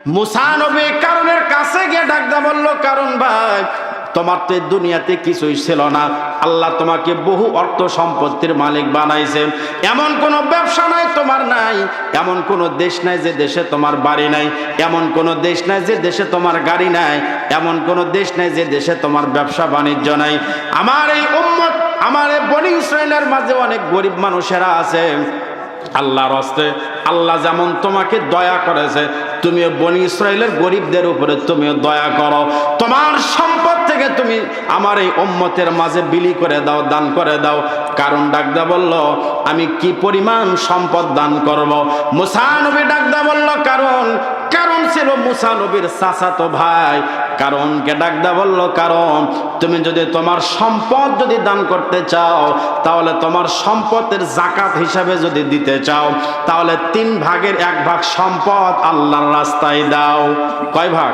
মুসা নবী কারণের কাছে গিয়ে ডাকদা বলল, কারণ ভাই তোমার তো দুনিয়াতে কিছুই ছিল না, আল্লাহ তোমাকে বহু অর্থ সম্পত্তির মালিক বানাইছে। এমন কোন ব্যবসা নাই তোমার নাই, এমন কোন দেশ নাই যে দেশে তোমার বাড়ি নাই, এমন কোন দেশ নাই যে দেশে তোমার গাড়ি নাই, এমন কোন দেশ নাই যে দেশে তোমার ব্যবসা বাণিজ্য নাই। আমার এই উম্মত, আমার এই বনী ইসরাইলের মাঝে অনেক গরিব মানুষেরা আছে। আল্লাহর হস্তে আল্লাহ যেমন তোমাকে দয়া করেছে, তুমিও বনী ইসরাইলের গরিবদের উপরে তুমিও দয়া করো। তোমার সম্পদ থেকে তুমি আমার এই উম্মতের মাঝে বিলি করে দাও, দান করে দাও। কারণ ডাকদা বলল, আমি কি পরিমাণ সম্পদ দান করব? মুসা নবী ডাকদা বলল, কারণ ছিল মুসা নবীর চাচাতো ভাই। কারণকে ডাকদা বলল, কারণ তুমি যদি তোমার সম্পদ যদি দান করতে চাও, তাহলে তোমার সম্পদের যাকাত হিসাবে যদি দিতে চাও, তাহলে 3 ভাগের 1 ভাগ সম্পদ আল্লাহর রাস্তায় দাও। কয় ভাগ?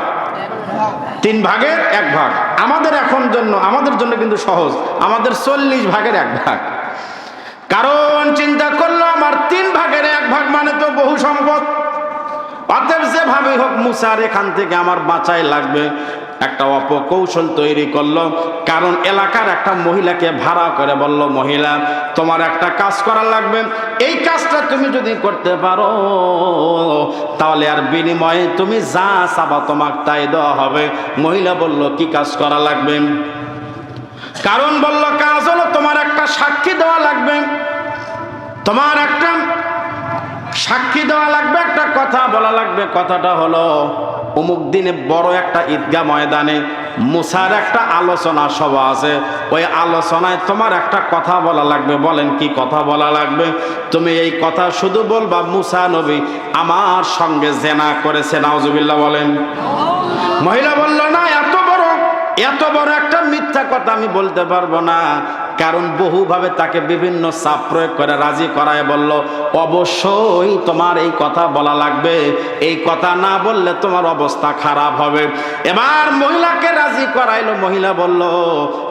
3 ভাগের 1 ভাগ। আমাদের জন্য কিন্তু সহজ, আমাদের 40 ভাগের 1 ভাগ। কারণ চিন্তা করলো, আমার 3 ভাগের 1 ভাগ মানে তো বহু সম্পদ। অতএব যেভাবে হোক মুসার এখান থেকে আমার বাঁচাই লাগবে। একটা অপকৌশল তৈরি করলো। কারণ এলাকার একটা মহিলাকে ভাড়া করে বলল, মহিলা তোমার একটা কাজ করা লাগবে, এই কাজটা তুমি যদি করতে পারো তাহলে আর বিনিময়ে তুমি যা চাবা তোমাকে তাই দেওয়া হবে। মহিলা বলল, কি কাজ করা লাগবে? কারণ বলল, কাজ হলো তোমার একটা সাক্ষী দেওয়া লাগবে, তোমার একটা সাক্ষী দেওয়া লাগবে, একটা কথা বলা লাগবে। কথাটা হলো, অমুক দিনে বড় একটা ঈদগাহ ময়দানে মুসার একটা আলোচনা সভা আছে, ওই আলোচনায় তোমার একটা কথা বলা লাগবে। বলেন কি কথা বলা লাগবে? তুমি এই কথা শুধু বলবা, মুসা নবী আমার সঙ্গে জেনা করেছে। নাউজুবিল্লাহ বলেন। মহিলা বলল, না, এত বড় একটা মিথ্যা কথা আমি বলতে পারবো না। কারণ বহুভাবে তাকে বিভিন্ন চাপ প্রয়োগ করে রাজি করায় বলল, অবশ্যই তোমার এই কথা বলা লাগবে, এই কথা না বললে তোমার অবস্থা খারাপ হবে। এবার মহিলাকে রাজি করাইলো। মহিলা বলল,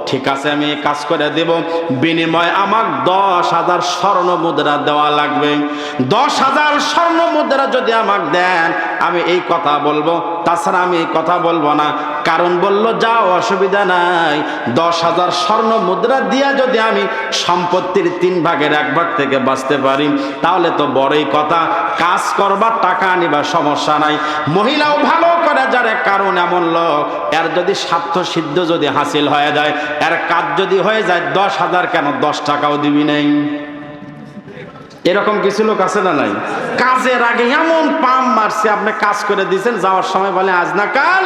ঠিক আছে, আমি এই কাজ করে দেব, বিনিময়ে আমার 10,000 স্বর্ণ মুদ্রা দেওয়া লাগবে। 10,000 স্বর্ণ মুদ্রা যদি আমাকে দেন, আমি এই কথা বলবো, তাছাড়া আমি এই কথা বলবো না। কারণ বলল, যাও, অসুবিধা নাই, 10,000 স্বর্ণ মুদ্রা দিয়া যদি আমি সম্পত্তির 3 ভাগের 1 ভাগ থেকে বাঁচতে পারি, তাহলে তো বড়ই কথা। কাজ করবার টাকা আনিবা, সমস্যা নাই। মহিলাও ভালো করে যারে, কারণ এমন লোক, এর যদি স্বার্থ সিদ্ধ যদি হাসিল হয়ে যায়, এর কাজ যদি হয়ে যায়, 10,000 কেন 10 টাকাও দিবি নাই। এরকম কিছু লোক আছে না নাই? কাজের আগে এমন পাম মারছে, আপনি কাজ করে দিয়েছেন, যাওয়ার সময় বলে আজ না কাল,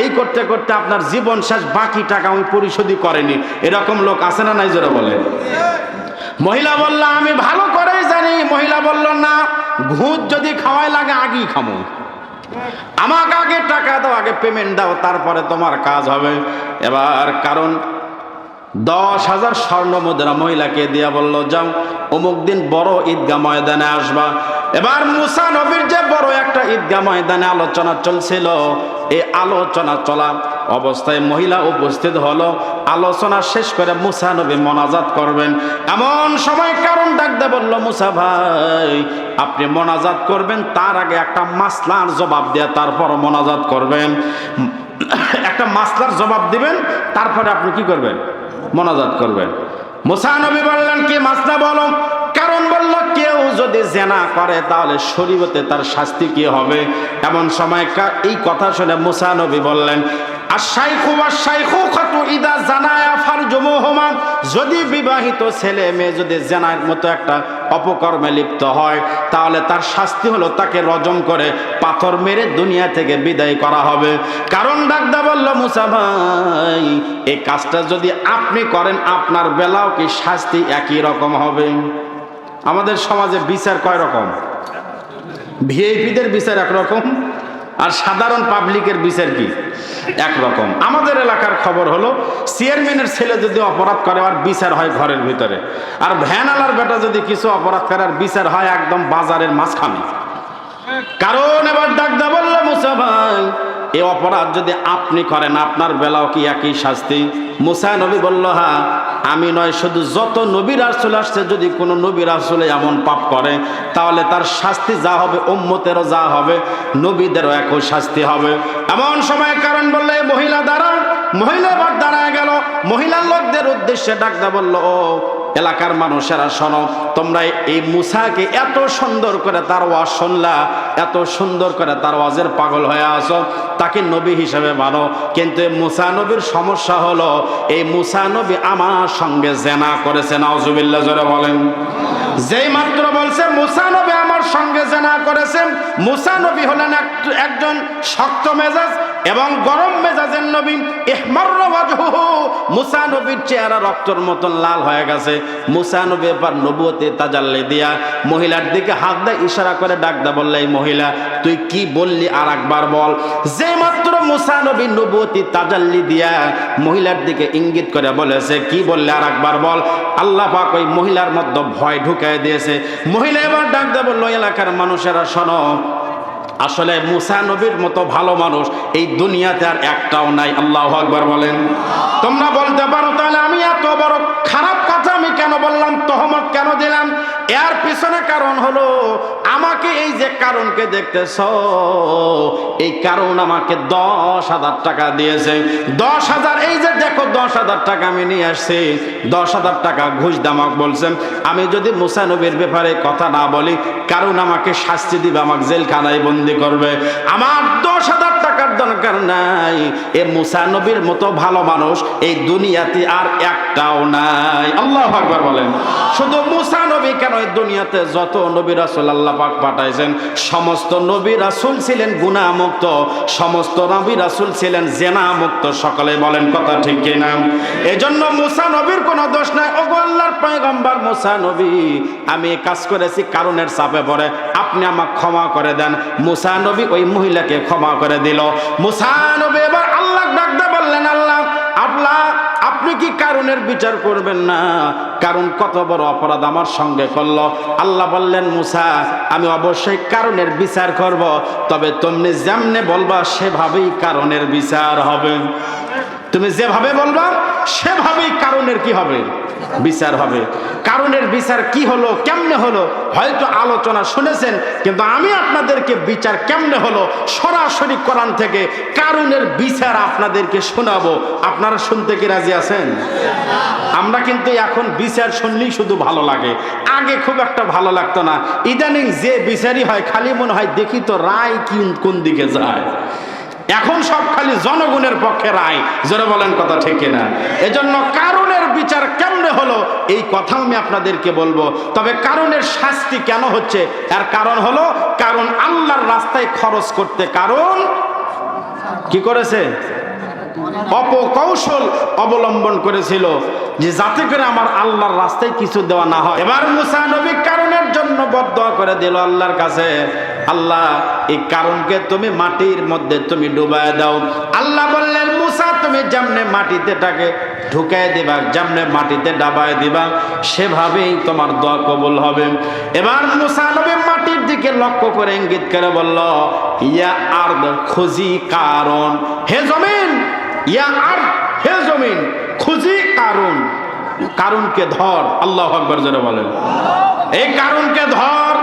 এই করতে করতে আপনার জীবন শেষ, বাকি টাকা আমি পরিশোধই করেনি। এরকম লোক আছে না নাই? জোরে বলে। মহিলা বলল, আমি ভালো করেই জানি। মহিলা বলল, না, ঘুষ যদি খাওয়াই লাগে আগেই খামো, আমাকে আগে টাকা দাও, আগে পেমেন্ট দাও, তারপরে তোমার কাজ হবে। এবার কারণ 10,000 স্বর্ণ মুদ্রা মহিলাকে দিয়া বলল, যাও, অমুক দিন বড় ঈদগাহ ময়দানে আসবা। এবার মুসা নবীর যে বড় একটা ঈদগাহ ময়দানে আলোচনা চলছিল, এই আলোচনা চলা অবস্থায় মহিলা উপস্থিত হলো। আলোচনা শেষ করে মুসা নবী মোনাজাত করবেন। এমন সময় কারণ ডাকতে বলল, মুসা ভাই, আপনি মোনাজাত করবেন, তার আগে একটা মাসলার জবাব দিয়ে তারপর মোনাজাত করবেন। একটা মাসলার জবাব দিবেন, তারপরে আপনি কি করবেন? মোনাজাত করবেন। মুসা নবী বললেন, কি মাসলা বলো? কারণ বলল, কেউ যদি জেনা করে তাহলে শরীয়তে তার শাস্তি কি হবে? এমন সময় এই কথা শুনে মুসা নবী বললেন, যদি বিবাহিত ছেলে মেয়ে যদি জেনার মতো একটা অপকর্মে লিপ্ত হয়, তাহলে তার শাস্তি হলো তাকে রজম করে পাথর মেরে দুনিয়া থেকে বিদায় করা হবে। কারণ ডাকদা বলল, মুসা ভাই, এই কাজটা যদি আপনি করেন, আপনার বেলাও কি শাস্তি একই রকম হবে? আমাদের সমাজে বিচার কয় রকম? ভিআইপিদের বিচার একরকম, আর সাধারণ পাবলিকের বিচার কি একরকম। আমাদের এলাকার খবর হলো, চেয়ারম্যানের ছেলে যদি অপরাধ করে, আর বিচার হয় ঘরের ভিতরে, আর ভ্যানওয়ালার বেটা যদি কিছু অপরাধ করে, আর বিচার হয় একদম বাজারের মাঝখানে। কারণ এবার ডাকদা বলল, মুসা ভাই, এই অপরাধ যদি আপনি করেন, আপনার বেলাও কি একই শাস্তি? মুসা নবী বলল, হ্যাঁ, আমি নয়, শুধু যত নবী রাসূল আসছে যদি কোনো নবী রাসূল এমন পাপ করে তাহলে তার শাস্তি যা হবে উম্মতেরও যা হবে, নবীদেরও একই শাস্তি হবে। এমন সময় কারণ বললে মহিলা দাঁড়ান, মহিলা এবার দাঁড়ায় গেল, মহিলার লোকদের উদ্দেশ্যে ডাকতে বলল, ও এলাকার মানুষেরা শোনো, তোমরা এই মুসাকে এত সুন্দর করে তার ওয়াজ শুনলা, এত সুন্দর করে তার ওয়াজের পাগল হয়ে আসো, তাকে নবী হিসেবে মানো, কিন্তু এই মুসা নবীর সমস্যা হলো এই মুসা নবী আমার সঙ্গে জেনা করেছে। নাউজুবিল্লাহ, জোরে বলেন। যেই মাত্র বলছে মুসা নবী আমার সঙ্গে জেনা করেছেন, মুসা নবী হলেন একজন শক্ত মেজাজ এবং গরম মেজাজের নবী। ইহমাররা ওয়াজহুহু, মুসা নবীর চেহারা রক্তের মতন লাল হয়ে গেছে। মুসা নবী এবার নবুয়তে তাজাল্লি দিয়া মহিলার দিকে হাত দিয়ে ইশারা করে ডাকদা বললে, এই মহিলা তুই কি বললি আর একবার বল। যে মাত্র মুসা নবী নবুয়তি তাজাল্লি দিয়া মহিলার দিকে ইঙ্গিত করে বলেছে, কি বললে আর একবার বল, আল্লাহ পাক ওই মহিলার মধ্যে ভয় ঢুকাই দিয়েছে। মহিলা এবার ডাকদা বলল, এলাকার মানুষেরা শোনো, আসলে মুসা নবীর মতো ভালো মানুষ এই দুনিয়াতে আর একটাও নাই। আল্লাহু আকবার বলেন। তোমরা বলতে পারো তাহলে আমি এত বড় খারাপ কথা আমি কেন বললাম, তহমত কেন দিলাম? এর পিছনে কারণ হলো, আমাকে এই যে কারণকে দেখতেছ, এই কারণ আমাকে 10,000 টাকা দিয়েছে। 10,000, এই যে দেখো 10,000 টাকা আমি নিয়ে আসছি, 10,000 টাকা ঘুষ দামাক বলছেন। আমি যদি মুসা নবীর ব্যাপারে কথা না বলি, কারণ আমাকে শাস্তি দিবে, আমাকে জেলখানায় বন্দি করবে। আমার 10,000 টাকার দরকার নাই। এ মুসা নবীর মতো ভালো মানুষ এই দুনিয়াতে আর একটাও নাই। আল্লাহু আকবার বলেন। শুধু মুসা নবী কেন, এই দুনিয়াতে যত নবী রাসূল আল্লাহ পাক পাঠাইছেন সমস্ত নবী রাসূল ছিলেন গুনাহ মুক্ত, সমস্ত নবী রাসূল ছিলেন জেনা মুক্ত। সকলে বলেন কথা ঠিক কিনা? এজন্য মুসা নবীর কোনো দোষ নাই। ওগো আল্লাহর পয়গম্বর মুসা নবী, আমি এই কাজ করেছি কারণের চাপে পড়ে, আপনি আমাকে ক্ষমা করে দেন। মুসা নবী ওই মহিলাকে ক্ষমা করে দিল। মুসা নবী এবার আল্লাহ ডাকতে বললেন, আল্লাহ আপনি কি কারণের বিচার করবেন না? কারণ কত বড় অপরাধ আমার সঙ্গে করলো। আল্লাহ বললেন, মুসা আমি অবশ্যই কারণের বিচার করব, তবে তুমি যেমনে বলবা সেভাবেই কারণের বিচার হবে। তুমি যেভাবে বলবা সেভাবেই কারণের কি হবে? বিচার হবে। কারণের বিচার কি হলো, কেমনে হলো হয়তো আলোচনা শুনেছেন, কিন্তু আমি আপনাদেরকে বিচার কেমনে হলো সরাসরি কোরআন থেকে কারণের বিচার আপনাদেরকে শোনাবো। আপনারা শুনতে কি রাজি আছেন? আমরা কিন্তু এখন বিচার শুনলেই শুধু ভালো লাগে, আগে খুব একটা ভালো লাগতো না। ইদানিং যে বিচারই হয় খালি মনে হয় দেখি তো রায় কোন দিকে যায়। এখন সব খালি জনগণের পক্ষে রায়। জোরে বলেন কথা ঠিক কিনা? এজন্য কারণের বিচার কেমনে হলো এই কথা আমি আপনাদেরকে বলবো। তবে কারণের শাস্তি কেন হচ্ছে, এর কারণ হলো, কারণ আল্লাহর রাস্তায় খরচ করতে কারণ কি করেছে? অপকৌশল অবলম্বন করেছিল, যে যাতে করে আমার আল্লাহর রাস্তায় কিছু দেওয়া না হয়। এবার মুসা নবী কারণের জন্য বদদোয়া করে দিল আল্লাহর কাছে, আল্লাহ এই কারণকে তুমি মাটির মধ্যে তুমি ডুবায় দাও। আল্লাহ বললেন, মুসা তুমি যেমনে মাটিতে তাকে ঢুকায় দিবা, যেমনে মাটিতে ডাবায় দিবা, সেভাবেই তোমার দোয়া কবুল হবে। এবার মুসা নবী মাটির দিকে লক্ষ্য করে ইঙ্গিত করে বলল, ইয়া আরদ খুজি কারণ, হে জমিন, ইয়া আরদ হে জমিন, খুজি কারণ, কারণকে ধর। আল্লাহু আকবার জোরে বলেন। এই কারণকে ধর।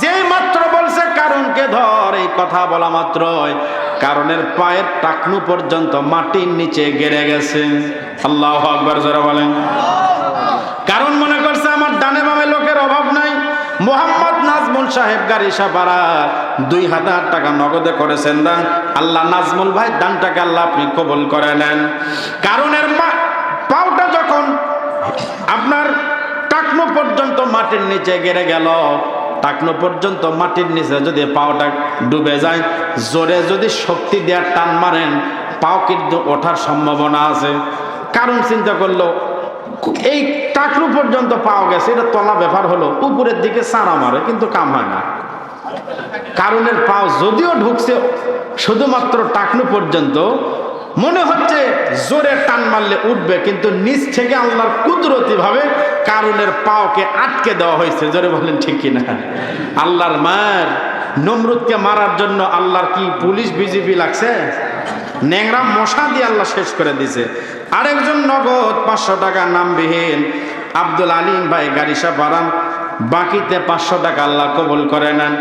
যে মাত্র বলছে কারণকে ধর, এই কথা বলা মাত্রই কারণের পায়ের টাকনু পর্যন্ত মাটির নিচে গেড়ে গেছে। আল্লাহু আকবার জোরে বলেন। কারণ মনে করছে আমার ডানে বামে লোকের অভাব নাই। মোহাম্মদ নাজমুল সাহেব গাড়িসাপাড়া 2,000 টাকা নগদে করেছেন দান। আল্লাহ নাজমুল ভাই দানটাকে আল্লাহ আপনি কবুল করে নেন। কারণের পাওটা যখন আপনার টাকনো পর্যন্ত মাটির নিচে গেড়ে গেল, টাকনো পর্যন্ত মাটির নিচে যদি পাওটা ডুবে যায়, জোরে যদি শক্তি দেওয়ার টান মারেন পাও কিন্তু ওঠার সম্ভাবনা আছে। কারণ চিন্তা করলো এই টাকনু পর্যন্ত পাওয়া গেছে, এটা তলা ব্যাপার হলো, উপরের দিকে চারা মারে কিন্তু কাম হয় না। কারণের পাও যদিও ঢুকছে শুধুমাত্র টাকনু পর্যন্ত, মনে হচ্ছে জোরে টান মারলে উঠবে, কিন্তু নিচ থেকে আল্লাহর কুদরতি ভাবে কারণের পাওকে আটকে দেওয়া হয়েছে। জোরে বলেন ঠিক কিনা? আল্লাহর মার নমরুদকে মারার জন্য আল্লাহর কি পুলিশ বিজেপি লাগছে? ন্যাংরা মশা দিয়ে আল্লাহ শেষ করে দিছে। আরেকজন নগদ 500 টাকা নামবিহীন আব্দুল আলিম ভাই গাড়িসা পারান, বাকিতে 500 টাকা আল্লাহ কবুল করে নেন।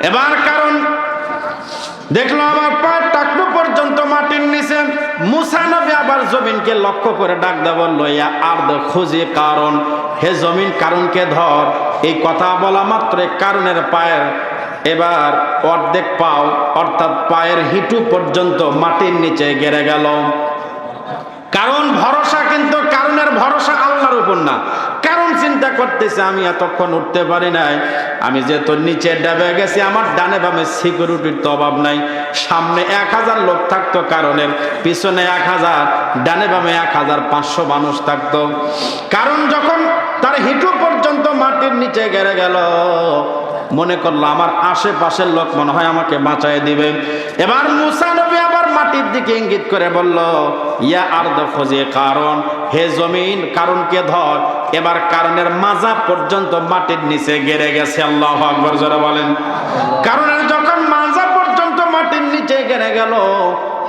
এবার কারণ দেখলো আমার পায়ের টাকলু পর্যন্ত মাটির নিচে। মুসা নবী আবার জমিনকে লক্ষ্য করে ডাক দেয়া বলল, ইয়া আরদ খুঁজে কারণ, হে জমিন কারণকে ধর। এই কথা বলা মাত্র কারণের পায়ের এবার অর্ধেক পাও অর্থাৎ পায়ের হিঁটু পর্যন্ত মাটির নিচে গেড়ে গেল। কারণ ভরসা, কিন্তু কারণের ভরসা আল্লাহর উপর না। কারণ চিন্তা করতেছে আমি এতক্ষণ উঠতে পারি নাই, আমি যে তোর নিচে ডেবে গেছি, আমার ডানে বামে সিকিউরিটির তো অভাব নাই। সামনে 1000 লোক থাকতো কারণের, পিছনে 1000, ডানে বামে 1500 মানুষ থাকতো। কারণ যখন তার হিঁটু পর্যন্ত মাটির নিচে গেড়ে গেল, মনে করলো আমার আশেপাশের লোক মনে হয় আমাকে বাঁচায় দিবে। এবার মুসা নবী আবার মাটির দিকে ইঙ্গিত করে বলল, ইয়া আরদ খুঁজে কারণ, হে জমিন কারণকে ধর। এবার কারণের মাজা পর্যন্ত মাটির নিচে গেড়ে গেছে। আল্লাহু আকবার, জোরে বলেন। কারণের যখন মাজা পর্যন্ত মাটির নিচে গেড়ে গেল,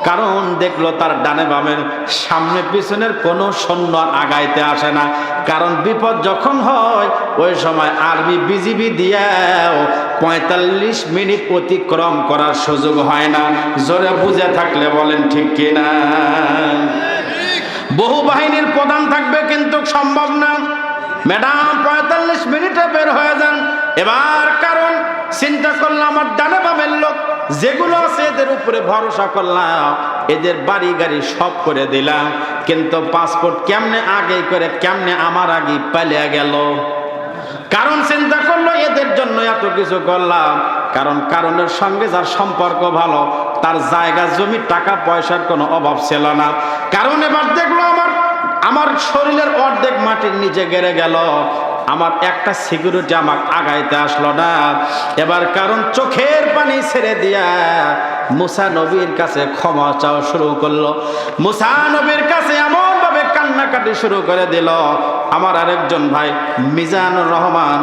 কারণ দেখলো তার ডানে বামের সামনে পিছনের কোনো সৈন্য আগাইতে আসে না। কারণ বিপদ যখন হয় ওই সময় আর্মি বিজিবি দিয়েও 45 মিনিট অতিক্রম করার সুযোগ হয় না। জোরে বুঝে থাকলে বলেন ঠিক কিনা? বহু বাহিনীর প্রধান থাকবে কিন্তু সম্ভব না। ম্যাডাম 45 মিনিটে বের হয়ে যান। এবার কারণ চিন্তা করলাম আমার ডানে বামের লোক যেগুলো আছে এদের উপরে ভরসা করলাম, এদের বাড়ি গাড়ি সব করে দিলাম, কিন্তু পাসপোর্ট কেমনে আগে করে কেমনে আমার আগে পালিয়ে গেল। কারণ চিন্তা করলো এদের জন্য এত কিছু করলাম, কারণ কারণের সঙ্গে যার সম্পর্ক ভালো, তার জায়গা জমি টাকা পয়সার কোনো অভাব ছিল না। কারণ এবার দেখলো আমার শরীরের অর্ধেক মাটির নিচে গেড়ে গেল, আমার একটা সিকিউরিটি আমাকে আগাইতে আসলো না। এবার কারণ চোখের পানি ছেড়ে দিয়া মুসা নবীর কাছে ক্ষমা চাওয়া শুরু করলো। মুসা নবীর কাছে এমন ভাবে কান্নাকাটি শুরু করে দিল। আমার আরেকজন ভাই মিজানুর রহমান,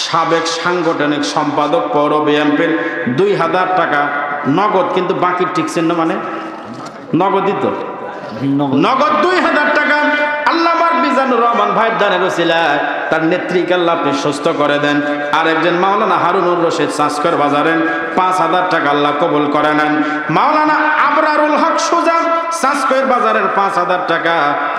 সাবেক সাংগঠনিক সম্পাদক পৌর বিএনপির, 2000 টাকা নগদ, কিন্তু বাকি টিকছেন না, মানে নগদই তো, নগদ 2000 টাকা আল্লাহ আমার মিজানুর রহমান ভাইয়ের দানের ওসিলায় তার নেত্রীকে আল্লাহ আপনি সুস্থ করে দেন। আর একজন মাওলানা হারুনুর রশিদ সাঁসকর বাজারেন 5000 টাকা আল্লাহ কবুল করে নেন। মাওলানা আবরারুল হক সুজা সাঁসকর বাজারের 5000 টাকা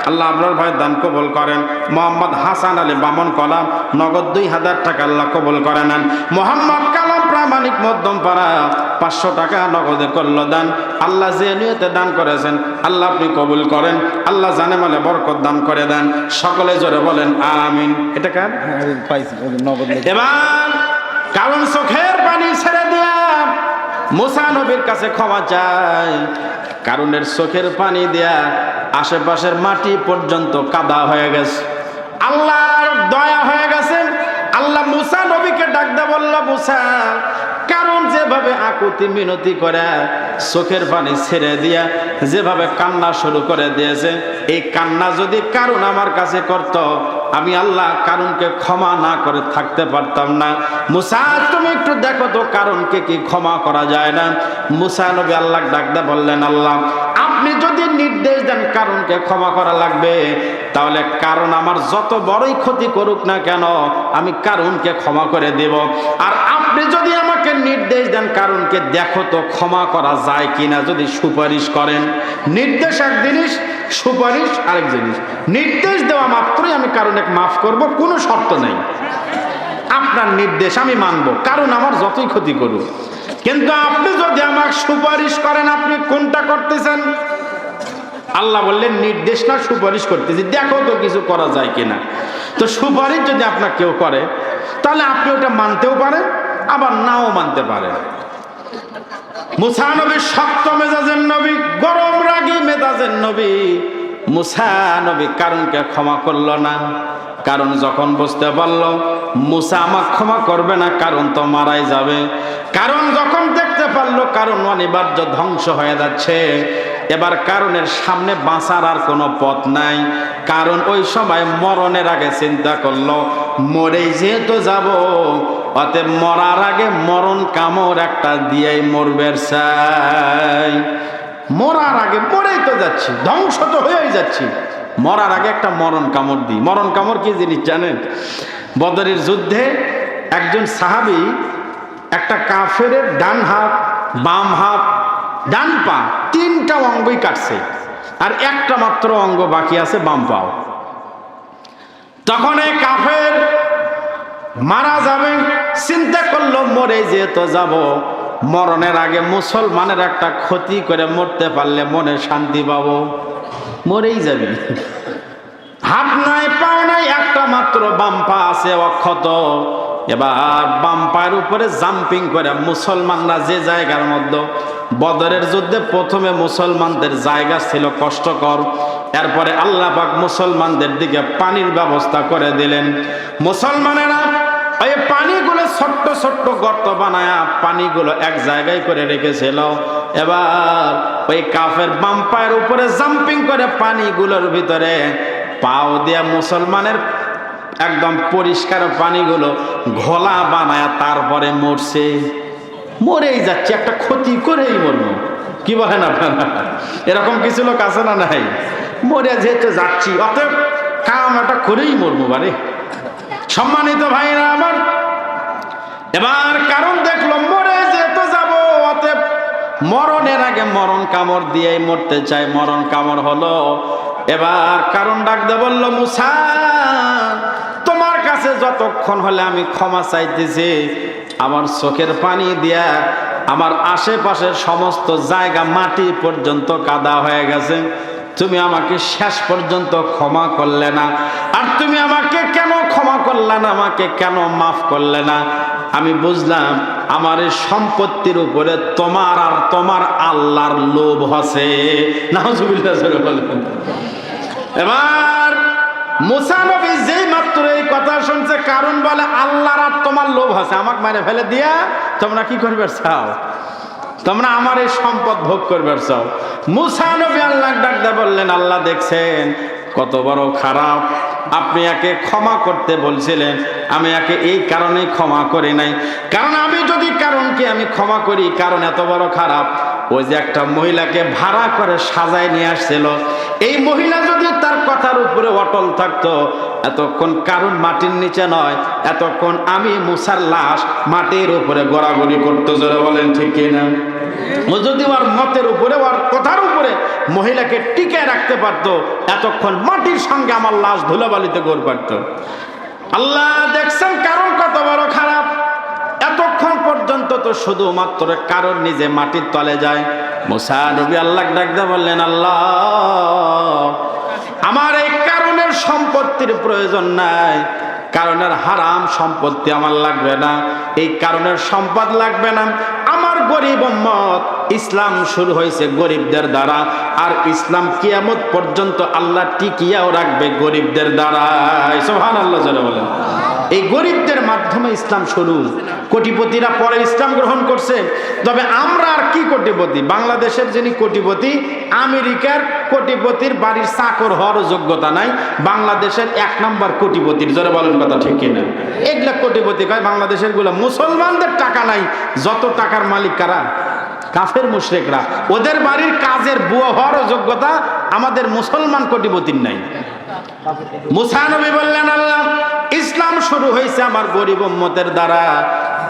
আল্লাহ আবরার ভাইয়ের দান কবুল করেন। মোহাম্মদ হাসান আলী বামন কলাম নগদ 2000 টাকা আল্লাহ কবুল করে নেন। মোহাম্মদ কালাম প্রামাণিক মধ্যমপাড়া 500 টাকা নগদে করলো দান। আল্লাহ যে নিয়তে দান করেছেন আল্লাহ আপনি কবুল করেন, আল্লাহ জানে মালে বরকত দান করে দেন। সকলে জোরে বলেন আমিন। এটা কার? এবার কারণ চোখের পানি ছেড়ে দিয়া মুসা নবীর কাছে ক্ষমা চাই। কারণের চোখের পানি দিয়া আশেপাশের মাটি পর্যন্ত কাদা হয়ে গেছে। আল্লাহর দয়া হয়ে গেছে। আল্লাহ মুসা নবীকে ডাক দে বলল, মুসা কারণ যেভাবে আকুতি মিনতি করে চোখের পানি ছেড়ে দিয়া যেভাবে কান্না শুরু করে দিয়েছে, এই কান্না যদি কারণ আমার কাছে করত, আমি আল্লাহ কারণকে ক্ষমা না করে থাকতে পারতাম না। মুসা তুমি একটু দেখো তো কারণকে কি ক্ষমা করা যায় না? মুসা নবী আল্লাহ ডাক দে বললেন, আল্লাহ আপনি যদি নির্দেশ দেন কারণকে ক্ষমা করা লাগবে, তাহলে কারণ আমার যত বড়ই ক্ষতি করুক না কেন আমি কারণকে ক্ষমা করে দেব। আর আপনি যদি আমাকে নির্দেশ দেন কারণকে দেখো তো ক্ষমা করা যায় কিনা, যদি সুপারিশ করেন। নির্দেশ এক জিনিস, সুপারিশ আরেক জিনিস। নির্দেশ দেওয়া মাত্রই আমি কারণকে মাফ করব, কোনো শর্ত নেই। আপনার নির্দেশ আমি মানব, কারণ আমার যতই ক্ষতি করুক। কিন্তু আপনি যদি আমাকে সুপারিশ করেন, আপনি কোনটা করতেছেন? আল্লাহ বললেন নির্দেশ না, সুপারিশ করতেছি, দেখো তো কিছু করা যায় কিনা। তো সুপারিশ যদি আপনার কেউ করে তাহলে আপনি ওটা মানতেও পারেন, আবার নাও মানতে পারেন। মুসা নবী শক্ত মেজাজের নবী, গরম রাগী মেজাজের নবী। মুসা নবী কারণকে ক্ষমা করলো না। কারণ যখন বুঝতে পারলো মুসা আমাকে ক্ষমা করবে না, কারণ তো মারাই যাবে। কারণ যখন দেখতে পারলো কারণ অনিবার্য ধ্বংস হয়ে যাচ্ছে, এবার কারণের সামনে বাঁচার আর কোনো পথ নাই। কারণ ওই সময় মরণের আগে চিন্তা করলো, মরেই যেহেতু যাব, অতএব মরার আগে মরণ কামড় একটা দিয়েই মরবে চাই। মরার আগে মরেই তো যাচ্ছি, ধ্বংস তো হয়েই যাচ্ছি, মরার আগে একটা মরণ কামড় দিই। মরণ কামড় কি জিনিস জানেন? বদরের যুদ্ধে একজন সাহাবী একটা কাফেরের ডান হাত, বাম হাত, ডান পা, তিনটা অঙ্গই কাটছে, আর একটা মাত্র অঙ্গ বাকি আছে, বাম পাও। তখন এই কাফের মারা যাবে, চিন্তা করলো মরে যেতে যাব, মরণের আগে মুসলমানের একটা ক্ষতি করে মরতে পারলে মনে শান্তি পাবো। মরেই যাবি, হাত নাই, পাও নাই, একটা মাত্র বাম পা আছে অক্ষত। এবার বাম পায়ের উপরে জাম্পিং করে মুসলমানরা যে জায়গার মধ্যে বদরের যুদ্ধে প্রথমে মুসলমানদের জায়গা ছিল কষ্টকর, এরপরে আল্লাহ পাক মুসলমানদের দিকে পানির ব্যবস্থা করে দিলেন। মুসলমানেরা ওই পানিগুলো ছোট্ট ছোট্ট গর্ত বানায়া পানিগুলো এক জায়গায় করে রেখেছিল। এবার ওই কাফের বাম পায়ের উপরে জাম্পিং করে পানিগুলোর ভিতরে পাও দিয়া মুসলমানের একদম পরিষ্কার পানিগুলো ঘোলা বানায়া তারপরে মরছে। মরেই যাচ্ছে, একটা ক্ষতি করেই মরবো, কি বলেন আপনারা? এরকম কিছু লোক আছে না নাই? মরে যেতে যাচ্ছি, অতএব কাম একটা করেই মরবো। বারে সম্মানিত ভাইরা আমার, এবার কারণ দেখলো মরে যেতে যাব, অতএব মরণের আগে মরণ কামড় দিয়েই মরতে চাই। মরণ কামড় হলো। এবার কারণ ডাকতে বলল, মুসা তোমার কাছে যতক্ষণ হলে আমি ক্ষমা চাইতেছি, আমার চোখের পানি দিয়া আমার আশেপাশের সমস্ত জায়গা মাটি পর্যন্ত কাদা হয়ে গেছে, তুমি আমাকে শেষ পর্যন্ত ক্ষমা করলে না। আর তুমি আমাকে কেন ক্ষমা করলে না, আমাকে কেন মাফ করলে না? আমি বুঝলাম আমার এই সম্পত্তির উপরে তোমার আর তোমার আল্লাহর লোভ আছে। নাউজুবিল্লাহ বলেন। এবার মুসা নবী যেই মাত্র এই কথা শুনছে, কারণ বলে আল্লাহর আর তোমার লোভ আছে, আমাকে মেরে ফেলে দিয়া তোমরা কি করবে চাও? তোমরা আমার এই সম্পদ ভোগ করবে চাও। মুসা নবী আল্লাহ ডাকতে বললেন, আল্লাহ দেখছেন কত বড় খারাপ, আপনি একে ক্ষমা করতে বলছিলেন, আমি একে এই কারণে ক্ষমা করি নাই। কারণ আমি যদি কারণকে আমি ক্ষমা করি, কারণ এত বড় খারাপ। ওই যে একটা মহিলাকে ভাড়া করে সাজায় নিয়ে আসছিল, এই মহিলা যদি তার কথার উপরে অটল থাকতো, এতক্ষণ কারণ মাটির নিচে নয়, এতক্ষণ আমি মুসার লাশ মাটির উপরে গড়াগড়ি করতো। জোরে বলেন ঠিক কিনা? ও যদি ওর মতের উপরে, ওর কথার উপরে মহিলাকে টিকে রাখতে পারতো, এতক্ষণ মাটির সঙ্গে আমার লাশ ধুলাবালিতে গড় পারতো। আল্লাহ দেখছেন কারণ কত বড় খারাপ। এতক্ষণ পর্যন্ত তো শুধুমাত্র কারণ নিজে মাটির তলে যায়। মুসা নবী আল্লাহ ডাকতে বললেন, আল্লাহ আমার এই কারণের সম্পত্তির প্রয়োজন নাই, কারণের হারাম সম্পত্তি আমার লাগবে না, এই কারণের সম্পদ লাগবে না। আমার গরিব উম্মত, ইসলাম শুরু হয়েছে গরিবদের দ্বারা, আর ইসলাম কিয়ামত পর্যন্ত আল্লাহ টিকিয়াও রাখবে গরিবদের দ্বারা। সুবহানাল্লাহ জোরে বলেন। এই গরিবদের মাধ্যমে ইসলাম শুরু। কোটিপতিরা পরে ইসলাম গ্রহণ করছে, তবে আমরা আর কি কোটিপতি? বাংলাদেশের যিনি কোটিপতি, আমেরিকার কোটিপতির বাড়ির চাকর হওয়ার যোগ্যতা নাই, বাংলাদেশের 1 নম্বর কোটিপতির। জোরে বলেন কথা ঠিক কিনা? এগুলা কোটিপতি কয় বাংলাদেশের গুলা। মুসলমানদের টাকা নাই, যত টাকার মালিক কারা? কাফের মুশরিকরা। ওদের বাড়ির কাজের বুয়া হওয়ারও যোগ্যতা আমাদের মুসলমান কোটিপতির নাই। মুসা নবী বললেন, আল্লাহ ইসলাম শুরু হয়েছে আমার গরিব উম্মতের দ্বারা,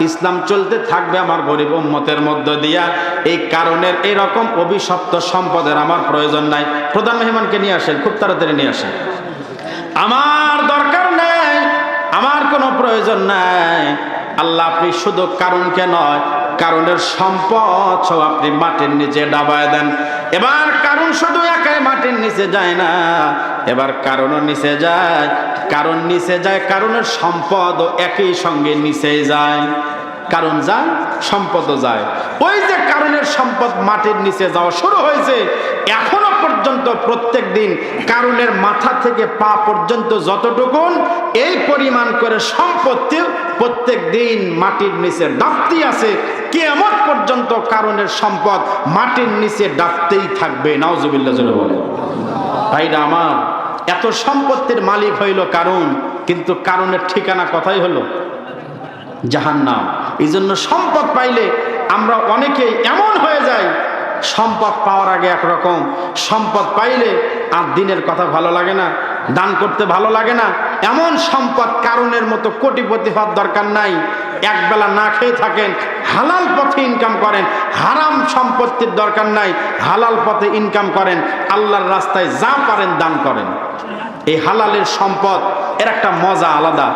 ইসলাম চলতে থাকবে আমার গরিব উম্মতের মধ্য দিয়া। এই কারণের এরকম অভিশপ্ত সম্পদের আমার প্রয়োজন নাই। প্রধান মেহমানকে নিয়ে আসেন, খুব তাড়াতাড়ি নিয়ে আসেন। আমার দরকার নেই, আমার কোনো প্রয়োজন নাই। আল্লাহ আপনি শুধু কারণকে নয়, কারণের সম্পদ সব আপনি মাটির নিচে ডাবায় দেন। এবার কারণ শুধু একাই মাটির নিচে যায় না, এবার কারণও নিচে যায়, কারণ নিচে যায়, কারণের সম্পদও একই সঙ্গে নিচে যায়। কারণ যায়, সম্পদও যায়। ওই যে কারণের সম্পদ মাটির নিচে যাওয়া শুরু হয়েছে, এখনো পর্যন্ত প্রত্যেক দিন কারণের মাথা থেকে পা পর্যন্ত যতটুকুন, এই পরিমাণ করে সম্পত্তি প্রত্যেক দিন মাটির নিচে ডাবতে আছে। কিয়ামত পর্যন্ত কারণের সম্পদ মাটির নিচে ডাবতেই থাকবে। নাউজুবিল্লাহ জোরে বলে। ভাইরা আমার, এত সম্পত্তির মালিক হইল কারণ, কিন্তু কারণের ঠিকানা কথাই হলো জাহান্নাম। এই জন্য সম্পদ পাইলে আমরা অনেকেই এমন হয়ে যাই, সম্পদ পাওয়ার আগে একরকম, সম্পদ পাইলে আর দিনের কথা ভালো লাগে না, দান করতে ভালো লাগে না। এমন সম্পদ কারণের মতো কোটিপতি হওয়ার দরকার নাই, একবেলা না খেয়ে থাকেন, হালাল পথে ইনকাম করেন, হারাম সম্পত্তির দরকার নাই, হালাল পথে ইনকাম করেন, আল্লাহর রাস্তায় যা পারেন দান করেন। এই হালালের সম্পদ এর একটা মজা আলাদা।